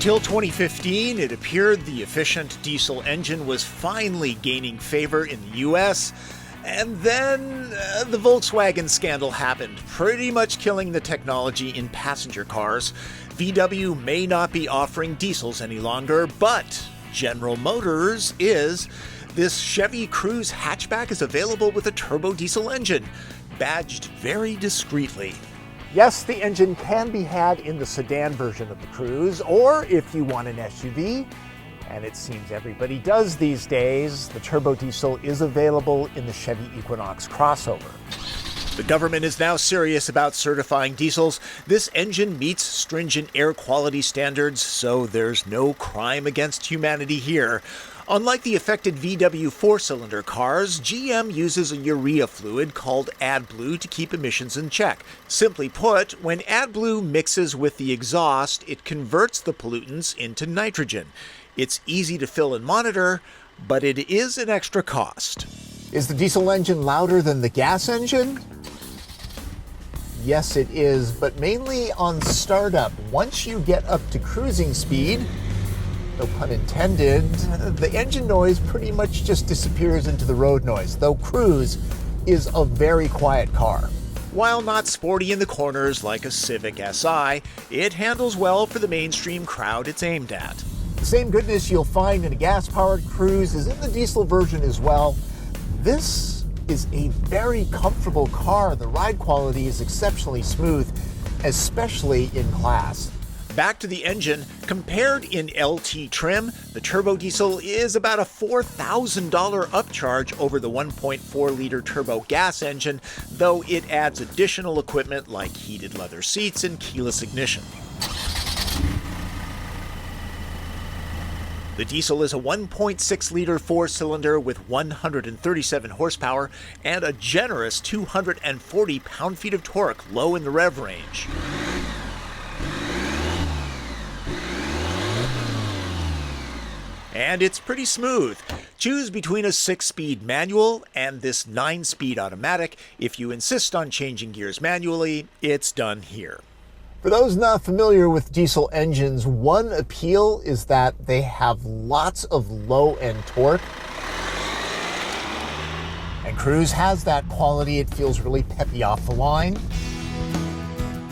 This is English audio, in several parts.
Until 2015, it appeared the efficient diesel engine was finally gaining favor in the US, and then the Volkswagen scandal happened, pretty much killing the technology in passenger cars. VW may not be offering diesels any longer, but General Motors is. This Chevy Cruze hatchback is available with a turbo diesel engine, badged very discreetly. Yes, the engine can be had in the sedan version of the Cruze, or if you want an SUV, and it seems everybody does these days, the turbo diesel is available in the Chevy Equinox crossover. The government is now serious about certifying diesels. This engine meets stringent air quality standards, so there's no crime against humanity here. Unlike the affected VW four-cylinder cars, GM uses a urea fluid called AdBlue to keep emissions in check. Simply put, when AdBlue mixes with the exhaust, it converts the pollutants into nitrogen. It's easy to fill and monitor, but it is an extra cost. Is the diesel engine louder than the gas engine? Yes, it is, but mainly on startup. Once you get up to cruising speed, no pun intended, the engine noise pretty much just disappears into the road noise, though Cruze is a very quiet car. While not sporty in the corners like a Civic Si, it handles well for the mainstream crowd it's aimed at. The same goodness you'll find in a gas-powered Cruze is in the diesel version as well. This is a very comfortable car. The ride quality is exceptionally smooth, especially in class. Back to the engine, compared in LT trim, the turbo diesel is about a $4,000 upcharge over the 1.4-liter turbo gas engine, though it adds additional equipment like heated leather seats and keyless ignition. The diesel is a 1.6-liter four-cylinder with 137 horsepower and a generous 240 pound-feet of torque low in the rev range. And it's pretty smooth. Choose between a 6-speed manual and this 9-speed automatic. If you insist on changing gears manually, it's done here. For those not familiar with diesel engines, one appeal is that they have lots of low-end torque. And Cruze has that quality. It feels really peppy off the line.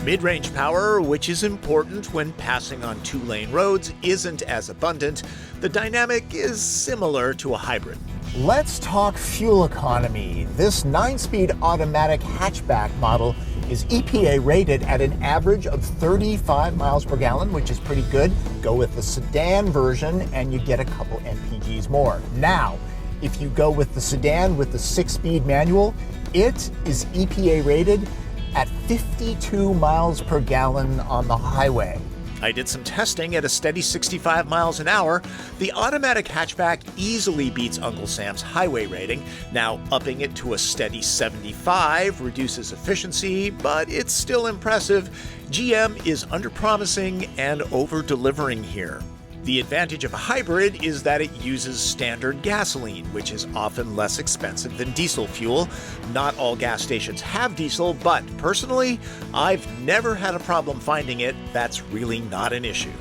Mid-range power, which is important when passing on two-lane roads, isn't as abundant. The dynamic is similar to a hybrid. Let's talk fuel economy. This 9-speed automatic hatchback model is EPA rated at an average of 35 miles per gallon, which is pretty good. Go with the sedan version and you get a couple mpgs more. Now, if you go with the sedan with the 6-speed manual, it is EPA rated at 52 miles per gallon on the highway. I did some testing at a steady 65 miles an hour. The automatic hatchback easily beats Uncle Sam's highway rating. Now, upping it to a steady 75 reduces efficiency, but it's still impressive. GM is under-promising and over-delivering here. The advantage of a hybrid is that it uses standard gasoline, which is often less expensive than diesel fuel. Not all gas stations have diesel, but personally, I've never had a problem finding it. That's really not an issue.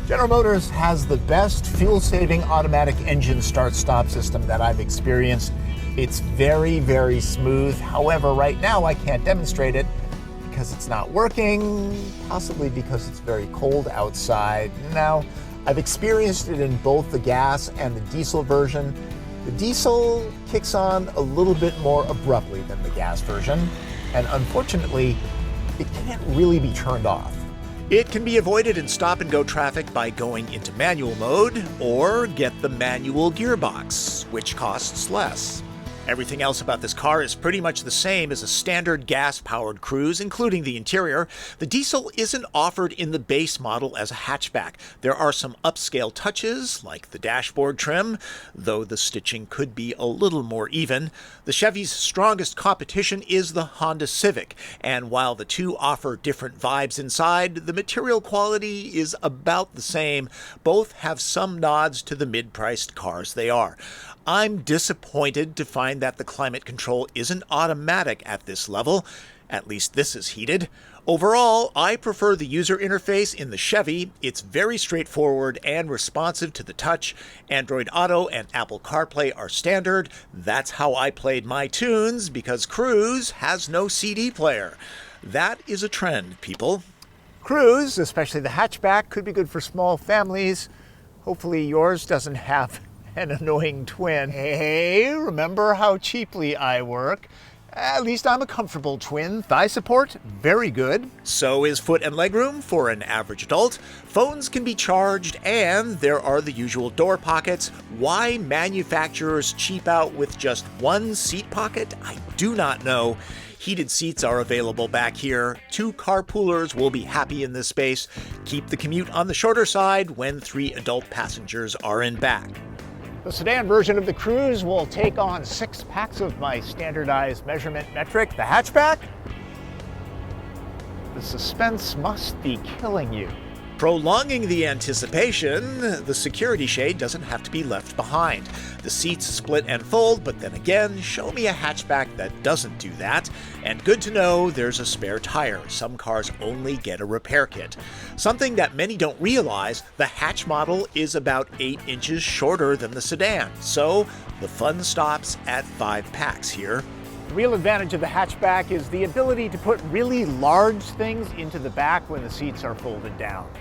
General Motors has the best fuel-saving automatic engine start-stop system that I've experienced. It's very, very smooth. However, right now I can't demonstrate it because it's not working, possibly because it's very cold outside. Now, I've experienced it in both the gas and the diesel version. The diesel kicks on a little bit more abruptly than the gas version, and unfortunately, it can't really be turned off. It can be avoided in stop-and-go traffic by going into manual mode, or get the manual gearbox, which costs less. Everything else about this car is pretty much the same as a standard gas-powered Cruze, including the interior. The diesel isn't offered in the base model as a hatchback. There are some upscale touches, like the dashboard trim, though the stitching could be a little more even. The Chevy's strongest competition is the Honda Civic, and while the two offer different vibes inside, the material quality is about the same. Both have some nods to the mid-priced cars they are. I'm disappointed to find that the climate control isn't automatic at this level. At least this is heated. Overall, I prefer the user interface in the Chevy. It's very straightforward and responsive to the touch. Android Auto and Apple CarPlay are standard. That's how I played my tunes because Cruze has no CD player. That is a trend, people. Cruze, especially the hatchback, could be good for small families. Hopefully yours doesn't have an annoying twin. Hey, remember how cheaply I work? At least I'm a comfortable twin. Thigh support, very good. So is foot and legroom for an average adult. Phones can be charged, and there are the usual door pockets. Why manufacturers cheap out with just one seat pocket, I do not know. Heated seats are available back here. 2 carpoolers will be happy in this space. Keep the commute on the shorter side when 3 adult passengers are in back. The sedan version of the Cruze will take on 6 packs of my standardized measurement metric. The hatchback? The suspense must be killing you. Prolonging the anticipation, the security shade doesn't have to be left behind. The seats split and fold, but then again, show me a hatchback that doesn't do that. And good to know there's a spare tire. Some cars only get a repair kit. Something that many don't realize, the hatch model is about 8 inches shorter than the sedan. So the fun stops at 5 packs here. The real advantage of the hatchback is the ability to put really large things into the back when the seats are folded down.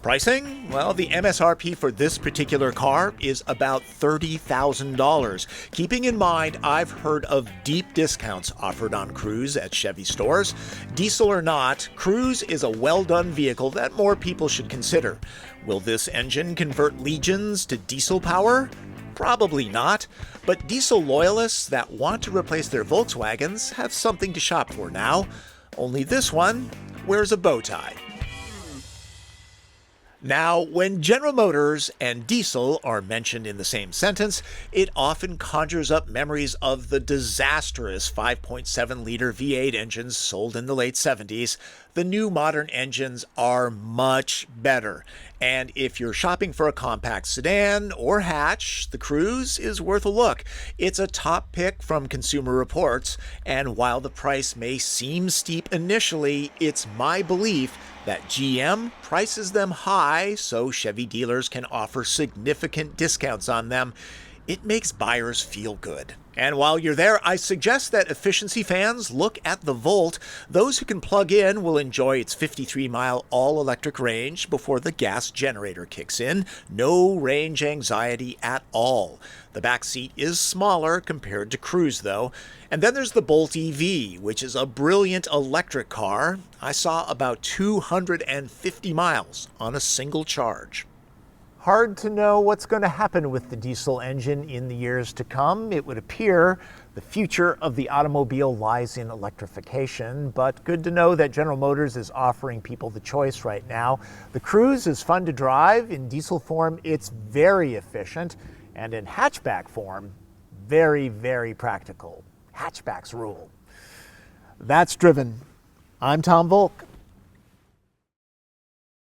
Pricing? Well, the MSRP for this particular car is about $30,000. Keeping in mind, I've heard of deep discounts offered on Cruze at Chevy stores. Diesel or not, Cruze is a well-done vehicle that more people should consider. Will this engine convert legions to diesel power? Probably not, but diesel loyalists that want to replace their Volkswagens have something to shop for now. Only this one wears a bow tie. Now, when General Motors and diesel are mentioned in the same sentence, it often conjures up memories of the disastrous 5.7-liter V8 engines sold in the late 70s. The new modern engines are much better. And if you're shopping for a compact sedan or hatch, the Cruze is worth a look. It's a top pick from Consumer Reports, and while the price may seem steep initially, it's my belief that GM prices them high so Chevy dealers can offer significant discounts on them. It makes buyers feel good. And while you're there, I suggest that efficiency fans look at the Voelk. Those who can plug in will enjoy its 53-mile all-electric range before the gas generator kicks in. No range anxiety at all. The back seat is smaller compared to Cruze, though. And then there's the Bolt EV, which is a brilliant electric car. I saw about 250 miles on a single charge. Hard to know what's going to happen with the diesel engine in the years to come. It would appear the future of the automobile lies in electrification, but good to know that General Motors is offering people the choice right now. The Cruze is fun to drive. In diesel form, it's very efficient, and in hatchback form, very, very practical. Hatchbacks rule. That's Driven. I'm Tom Voelk.